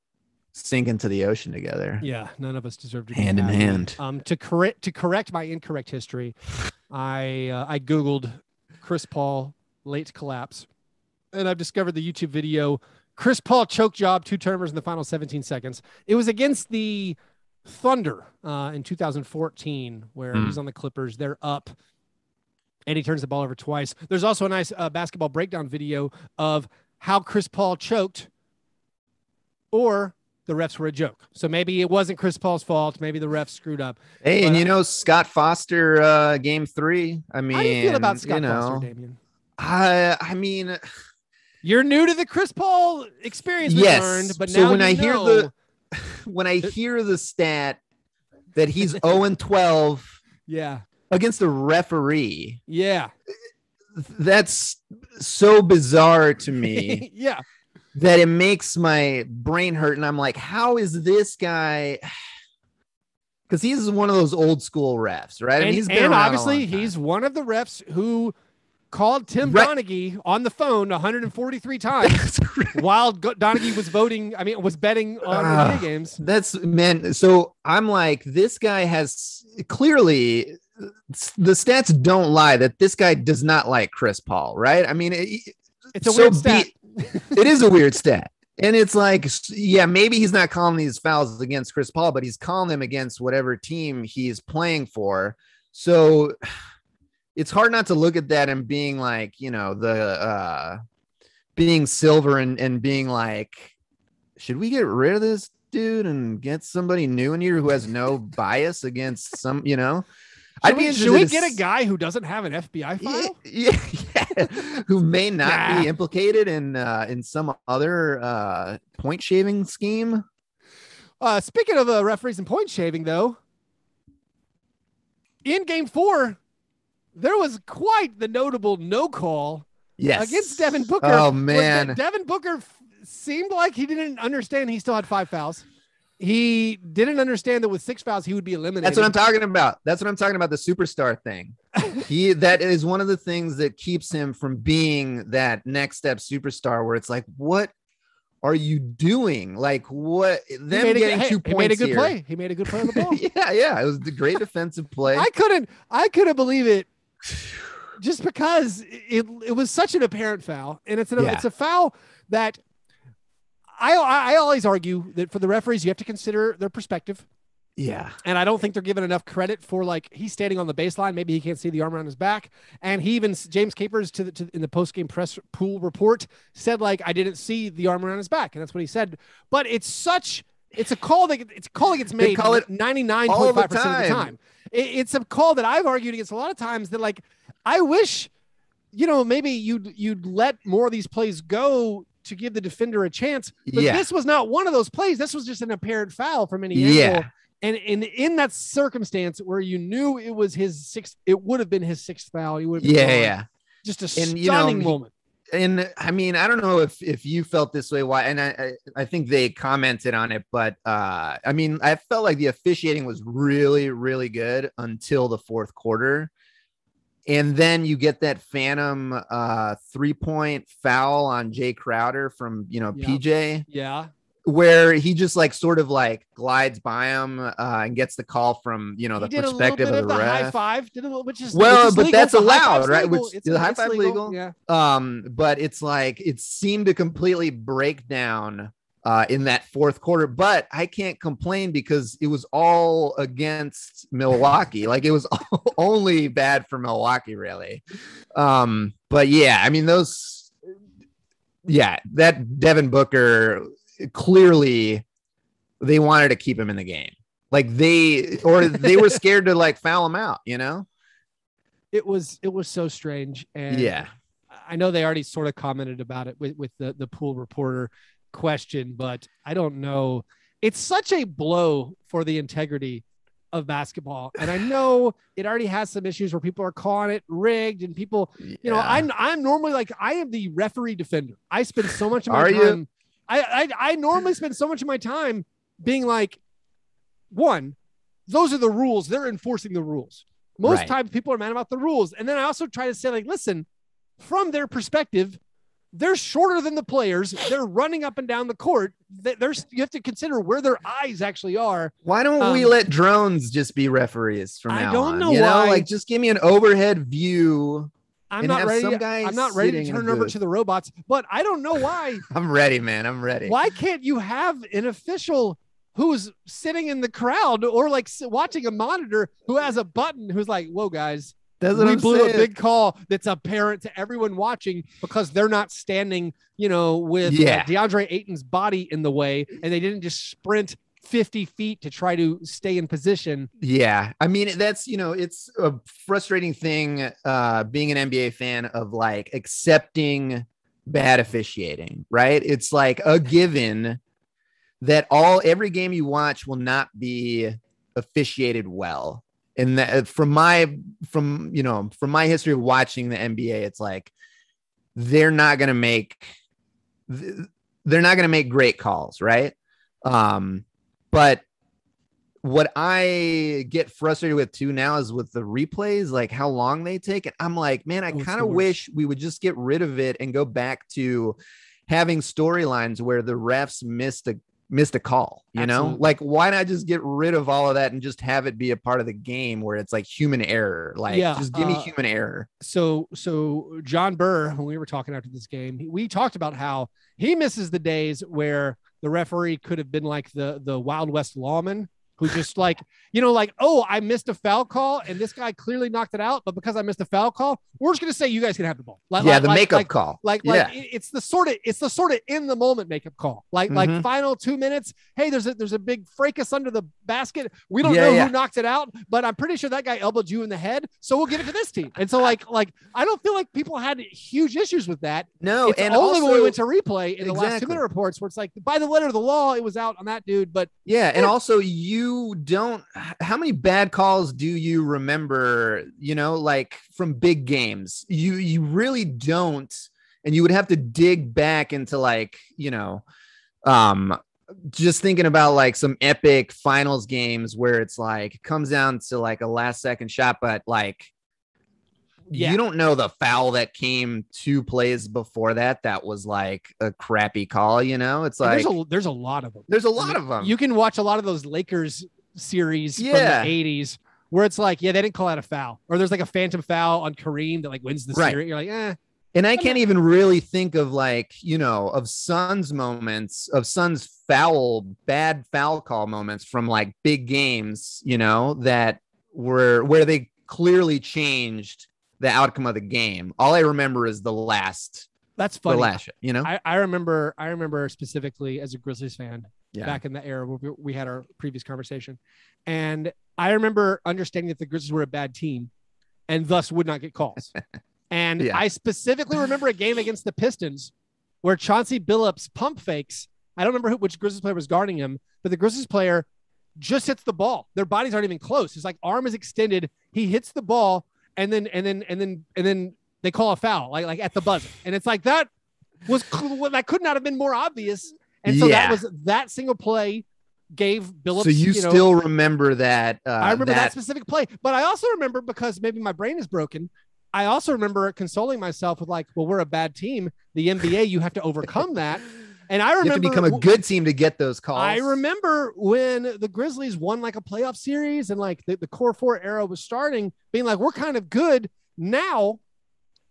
sink into the ocean together.
Yeah, none of us deserve to be
hand in hand.
To correct my incorrect history, I Googled Chris Paul late collapse, and I've discovered the YouTube video Chris Paul choke job, 2 turnovers in the final 17 seconds. It was against the Thunder in 2014, where he's on the Clippers. They're up and he turns the ball over twice. There's also a nice basketball breakdown video of how Chris Paul choked, or the refs were a joke. So maybe it wasn't Chris Paul's fault. Maybe the refs screwed up.
Hey,
but,
and Scott Foster, game 3. I mean,
how do you feel about Scott Foster, Damian?
I mean,
you're new to the Chris Paul experience.
Yes.
Learned, but
so
now
when I hear the stat that he's 0-12,
yeah,
against a referee,
yeah,
that's so bizarre to me.
Yeah,
that it makes my brain hurt, and I'm like, how is this guy? Because he's one of those old school refs, right?
And,
he's been
obviously he's one of the refs who called Tim Donaghy on the phone 143 times while Donaghy was was betting on NBA games.
So I'm like, this guy has clearly, the stats don't lie that this guy does not like Chris Paul, right? I mean,
it's a weird stat.
It is a weird stat. And it's like, yeah, maybe he's not calling these fouls against Chris Paul, but he's calling them against whatever team he's playing for. So it's hard not to look at that and being like, being silver and being like, should we get rid of this dude and get somebody new in here who has no bias against some,
Should we get a guy who doesn't have an FBI file?
Yeah, who may not be implicated in some other point shaving scheme.
Speaking of referees and point shaving, though, in Game 4, there was quite the notable no call against Devin Booker.
Oh, man.
Devin Booker seemed like he didn't understand he still had 5 fouls. He didn't understand that with 6 fouls, he would be eliminated.
That's what I'm talking about. The superstar thing. That is one of the things that keeps him from being that next step superstar where it's like, what are you doing? Like, what? Them getting 2 points.
He made a good
here.
play. He made a good play on the ball.
Yeah. It was the great defensive play.
I couldn't believe it just because it was such an apparent foul. And it's a foul that I always argue that for the referees, you have to consider their perspective.
Yeah.
And I don't think they're given enough credit for, like, he's standing on the baseline. Maybe he can't see the arm around his back. And James Capers in the post-game press pool report said, like, I didn't see the arm around his back. And that's what he said. But it's a call that gets made 99.5% of the time. It's a call that I've argued against a lot of times that, like, I wish, maybe you'd let more of these plays go to give the defender a chance. But this was not one of those plays. This was just an apparent foul from any angle. And in that circumstance where you knew it was his 6th, it would have been his 6th foul. He would have been just a stunning moment.
And I mean, I don't know if you felt this way. Why? And I think they commented on it, but I mean, I felt like the officiating was really, really good until the 4th quarter. And then you get that phantom 3-point foul on Jay Crowder from, PJ.
Yeah.
Where he just sort of glides by him and gets the call from, the perspective of the ref.
High five, which is
but that's
legal.
allowed, right?
Is
the high five legal?
Yeah.
But it's like, it seemed to completely break down in that 4th quarter, but I can't complain because it was all against Milwaukee. It was only bad for Milwaukee, really. But yeah, I mean, that Devin Booker, clearly they wanted to keep him in the game. They were scared to foul him out,
It was so strange. And I know they already sort of commented about it with the pool reporter question, but I don't know. It's such a blow for the integrity of basketball. And I know it already has some issues where people are calling it rigged and people, I'm normally I am the referee defender. I spend so much of my time. I normally spend so much of my time being like, one, those are the rules. They're enforcing the rules. Most times people are mad about the rules. And then I also try to say, listen, from their perspective, they're shorter than the players. They're running up and down the court. You have to consider where their eyes actually are.
Why don't we let drones just be referees from now on? I don't know
why.
Just give me an overhead view.
I'm not ready to turn it over to the robots, but I don't know why.
I'm ready, man. I'm ready.
Why can't you have an official who's sitting in the crowd or watching a monitor who has a button who's like, whoa, guys, We blew a big call that's apparent to everyone watching because they're not standing, with DeAndre Ayton's body in the way, and they didn't just sprint 50 feet to try to stay in position.
Yeah. I mean, that's, it's a frustrating thing being an NBA fan of like accepting bad officiating, right? It's like a given that every game you watch will not be officiated well. And that from my history of watching the NBA, it's like they're not going to make great calls, right? But what I get frustrated with too now is with the replays, like how long they take. And I'm like, man, I kind of wish we would just get rid of it and go back to having storylines where the refs missed a call,
Absolutely.
like why not just get rid of all of that and just have it be a part of the game where it's like human error, like just give me human error.
So John Burr, when we were talking after this game, we talked about how he misses the days where the referee could have been like the Wild West lawman who just like, oh, I missed a foul call and this guy clearly knocked it out, but because I missed a foul call, we're just going to say you guys can have the ball.
The makeup call.
It's the sort of in the moment makeup call. Like final 2 minutes. Hey, there's a big fracas under the basket. We don't know who knocked it out, but I'm pretty sure that guy elbowed you in the head. So we'll give it to this team. And so like I don't feel like people had huge issues with that.
No,
it's
and
only
also,
when we went to replay in the last 2 minute reports where it's like by the letter of the law, it was out on that dude. But
and also how many bad calls do you remember, like from big games? You really don't. And you would have to dig back into like, just thinking about like some epic finals games where it's like, comes down to like a last second shot, but like, you don't know the foul that came 2 plays before that was like a crappy call, it's like
there's a lot of them.
There's a lot of them.
You can watch a lot of those Lakers series from the 80s where it's like, they didn't call out a foul, or there's like a phantom foul on Kareem that like wins the series. You're like,
And I can't even really think of like, of Suns moments, of Suns bad foul call moments from like big games, that were where they clearly changed the outcome of the game. All I remember is the last.
That's funny.
The last,
I remember specifically as a Grizzlies fan back in the era where we had our previous conversation. And I remember understanding that the Grizzlies were a bad team and thus would not get calls. And I specifically remember a game against the Pistons where Chauncey Billups pump fakes. I don't remember which Grizzlies player was guarding him, but the Grizzlies player just hits the ball. Their bodies aren't even close. His like arm is extended. He hits the ball and then they call a foul like at the buzzer. And it's like that could not have been more obvious. And so that single play gave Billups.
So you still remember that?
I remember that specific play, but I also remember, because maybe my brain is broken, I also remember consoling myself with like, well, we're a bad team. The NBA, you have to overcome that. And I remember
you have to become a good team to get those calls.
I remember when the Grizzlies won like a playoff series and like the core 4 era was starting, being like, we're kind of good now.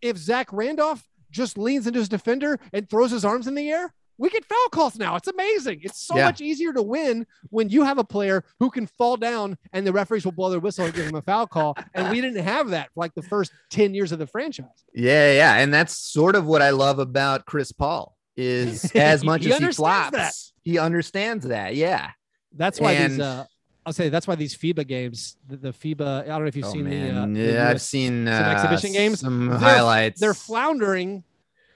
If Zach Randolph just leans into his defender and throws his arms in the air, we get foul calls now. It's amazing. It's so much easier to win when you have a player who can fall down and the referees will blow their whistle and give him a foul call. And we didn't have that for like the first 10 years of the franchise.
Yeah. And that's sort of what I love about Chris Paul is as much as he flops, he understands that. Yeah.
That's why that's why these FIBA games, the FIBA, I don't know if you've seen
I've seen
some exhibition games,
some highlights.
They're floundering,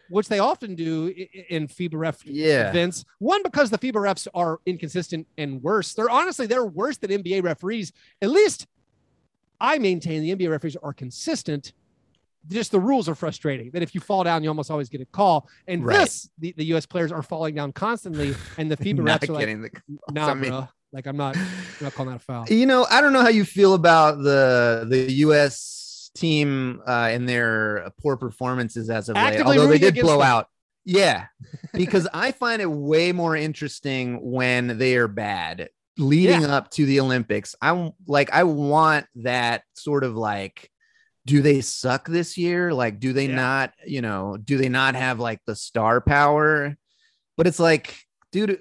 which they often do in FIBA ref events. One, because the FIBA refs are inconsistent and worse. They're worse than NBA referees. At least I maintain the NBA referees are consistent. Just the rules are frustrating. That if you fall down, you almost always get a call. And the U.S. players are falling down constantly, and the FIBA refs are like, bro. Like I'm not calling that a foul.
I don't know how you feel about the U.S. team and their poor performances as of late, although they did blow out. Yeah, because I find it way more interesting when they are bad leading up to the Olympics. I want that sort of like, do they suck this year? Like, do they not, do they not have like the star power? But it's like, dude,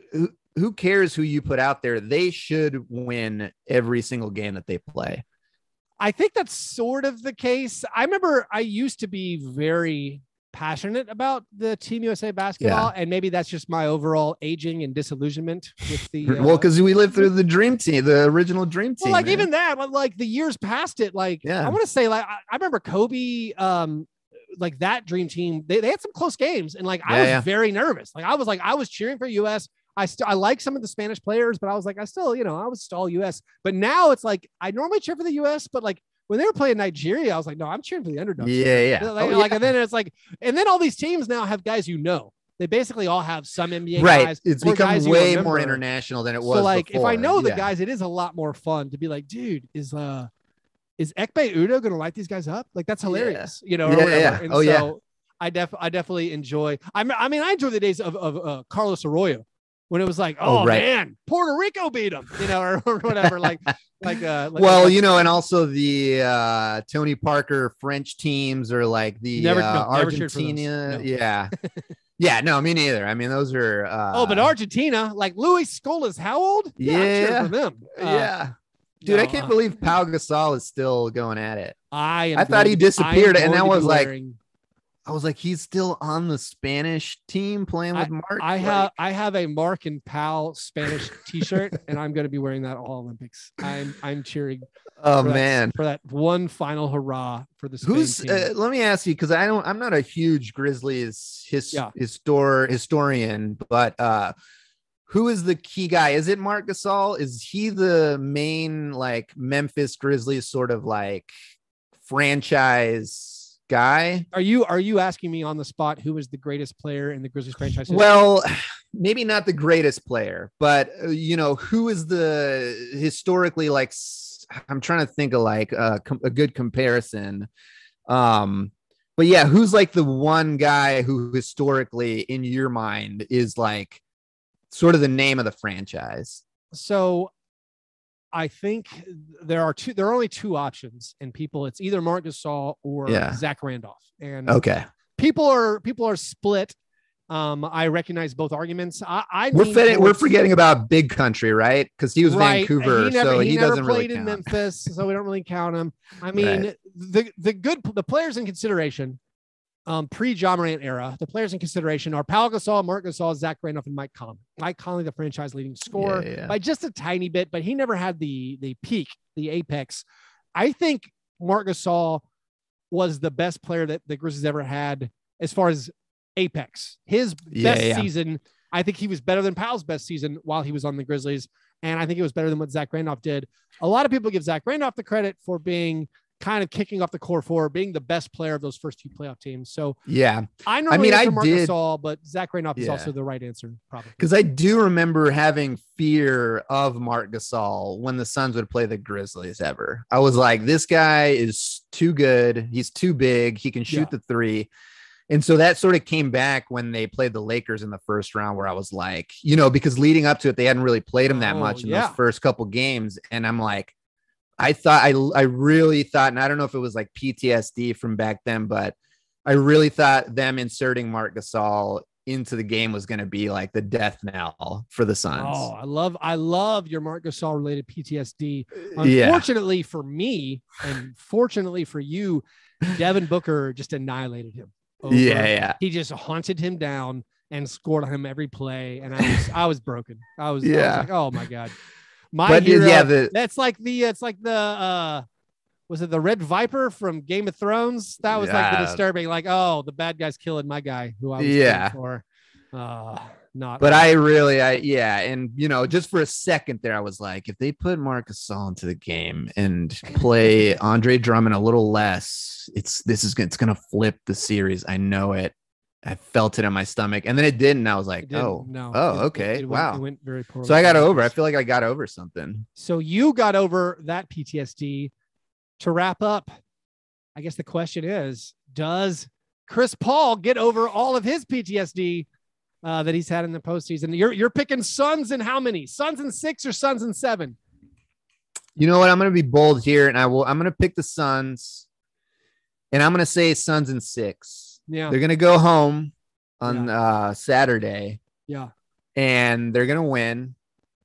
who cares who you put out there? They should win every single game that they play.
I think that's sort of the case. I remember I used to be very passionate about the Team USA basketball, and maybe that's just my overall aging and disillusionment with the
well, because we lived through the dream team, the original dream team.
Well, like even that, like the years past it, like I want to say, like I remember Kobe, like that dream team, they had some close games, and like I was very nervous. Like I was cheering for US. I like some of the Spanish players, but I was like, I still, I was all US. But now it's like I normally cheer for the US, but like when they were playing Nigeria, I was like, no, I'm cheering for the underdogs. Like, and then it's like, and then all these teams now have guys, they basically all have some NBA guys.
It's become way more international than it was.
So like,
before.
If I know the guys, it is a lot more fun to be like, dude, is Ekpe Udoh going to light these guys up? Like that's hilarious, or whatever. And I definitely enjoy. I enjoy the days of Carlos Arroyo. When it was like, man, Puerto Rico beat them, or whatever. And also the Tony Parker French teams, or like the Argentina. No, me neither. I mean, those are. But Argentina, like Luis Scola's how old?
Yeah,
for them.
Dude, I can't believe Pau Gasol is still going at it.
I
thought he disappeared, and that was like. I was like, he's still on the Spanish team playing with Mark.
I have a Mark and Pal Spanish T-shirt, and I'm going to be wearing that all Olympics. I'm cheering.
Oh
for that one final hurrah for the Spain team.
Let me ask you, because I'm not a huge Grizzlies historian, but who is the key guy? Is it Marc Gasol? Is he the main like Memphis Grizzlies sort of like franchise guy?
Are you asking me on the spot who is the greatest player in the Grizzlies franchise?
Well, maybe not the greatest player, but who is the historically, like, I'm trying to think of like a good comparison. But yeah, who's like the one guy who historically in your mind is like sort of the name of the franchise?
So I think there are only two options, and it's either Marc Gasol or Zach Randolph. And people are split. I recognize both arguments.
We're forgetting about Big Country, right? Because he was Vancouver, he doesn't
played
really
in
count.
Memphis, so we don't really count him. I mean, the players in consideration, pre-Ja Morant era, the players in consideration are Pau Gasol, Marc Gasol, Zach Randolph, and Mike Conley. Mike Conley, the franchise leading scorer by just a tiny bit, but he never had the peak, the apex. I think Marc Gasol was the best player that the Grizzlies ever had as far as apex. His best season, I think he was better than Pau's best season while he was on the Grizzlies, and I think it was better than what Zach Randolph did. A lot of people give Zach Randolph the credit for being kind of kicking off the core four, being the best player of those first two playoff teams. So I normally answer Marc Gasol, but Zach Randolph is also the right answer, probably.
Because I do remember having fear of Marc Gasol when the Suns would play the Grizzlies ever. I was like, this guy is too good. He's too big. He can shoot the three. And so that sort of came back when they played the Lakers in the first round, where I was like, because leading up to it, they hadn't really played him that much in those first couple games. And I'm like, I really thought, and I don't know if it was like PTSD from back then, but I really thought them inserting Marc Gasol into the game was going to be like the death knell for the Suns.
Oh, I love your Marc Gasol related PTSD. Unfortunately for me, and fortunately for you, Devin Booker just annihilated him. He just hunted him down and scored on him every play, and I was broken. I was like, oh my god. That's like was it the Red Viper from Game of Thrones? That was like the disturbing, like, oh, the bad guy's killing my guy who I was playing for. Not.
But I really, and just for a second there, I was like, if they put Marc Gasol into the game and play Andre Drummond a little less, it's gonna flip the series. I know it. I felt it in my stomach, and then it didn't. And I was like, okay. Wow.
It went very poorly.
So I got over. I feel like I got over something.
So you got over that PTSD. To wrap up, I guess the question is, does Chris Paul get over all of his PTSD that he's had in the postseason? You're picking Suns in how many? Suns in 6 or Suns in 7?
You know what? I'm going to be bold here, and I'm going to pick the Suns, and I'm going to say Suns in 6. Yeah, they're going to go home on Saturday.
Yeah,
and they're going to win.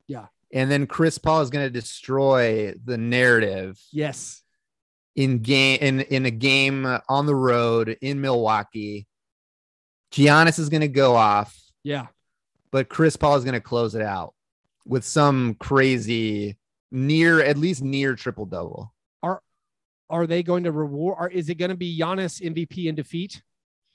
Yeah,
and then Chris Paul is going to destroy the narrative.
Yes.
in a game on the road in Milwaukee. Giannis is going to go off.
Yeah.
But Chris Paul is going to close it out with some crazy at least near triple double.
Are they going to reward, or is it going to be Giannis MVP in defeat?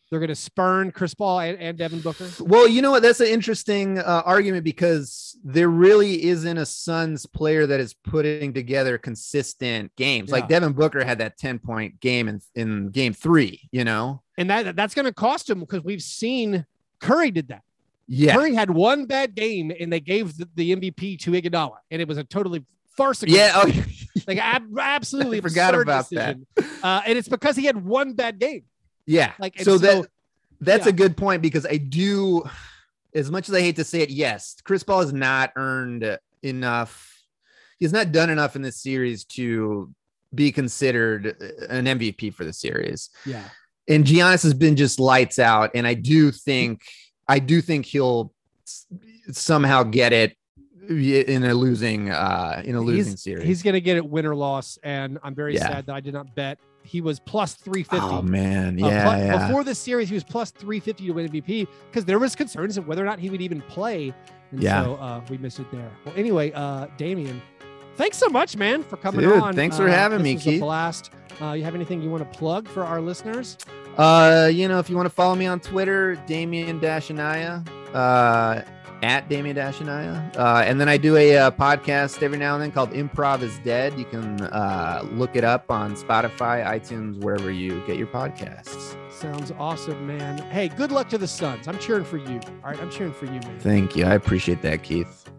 They're going to spurn Chris Paul and Devin Booker.
Well, you know what? That's an interesting argument because there really isn't a Suns player that is putting together consistent games. Like Devin Booker had that 10-point game in game 3, you know?
And that's going to cost him because we've seen Curry did that.
Yeah.
Curry had one bad game and they gave the MVP to Iguodala, and it was a totally farcical.
Yeah.
Like absolutely.
I forgot about
decision. That. And it's because he had one bad game.
Yeah.
Like,
so that's a good point because I do, as much as I hate to say it, yes, Chris Paul has not earned enough. He's not done enough in this series to be considered an MVP for the series.
Yeah.
And Giannis has been just lights out. And I do think he'll somehow get it in a losing series.
He's going to get it win or loss. And I'm very sad that I did not bet. He was plus 350.
Oh man.
Before this series, he was plus 350 to win MVP because there was concerns of whether or not he would even play. And so we missed it there. Well, anyway, Damian, thanks so much, man, for coming on.
Thanks for having me, Keith.
A blast. You have anything you want to plug for our listeners?
If you want to follow me on Twitter, Damian Anaya, at Damian Anaya. And then I do a podcast every now and then called Improv is Dead. You can look it up on Spotify, iTunes, wherever you get your podcasts.
Sounds awesome, man. Hey, good luck to the Suns. I'm cheering for you. All right, I'm cheering for you, man.
Thank you. I appreciate that, Keith.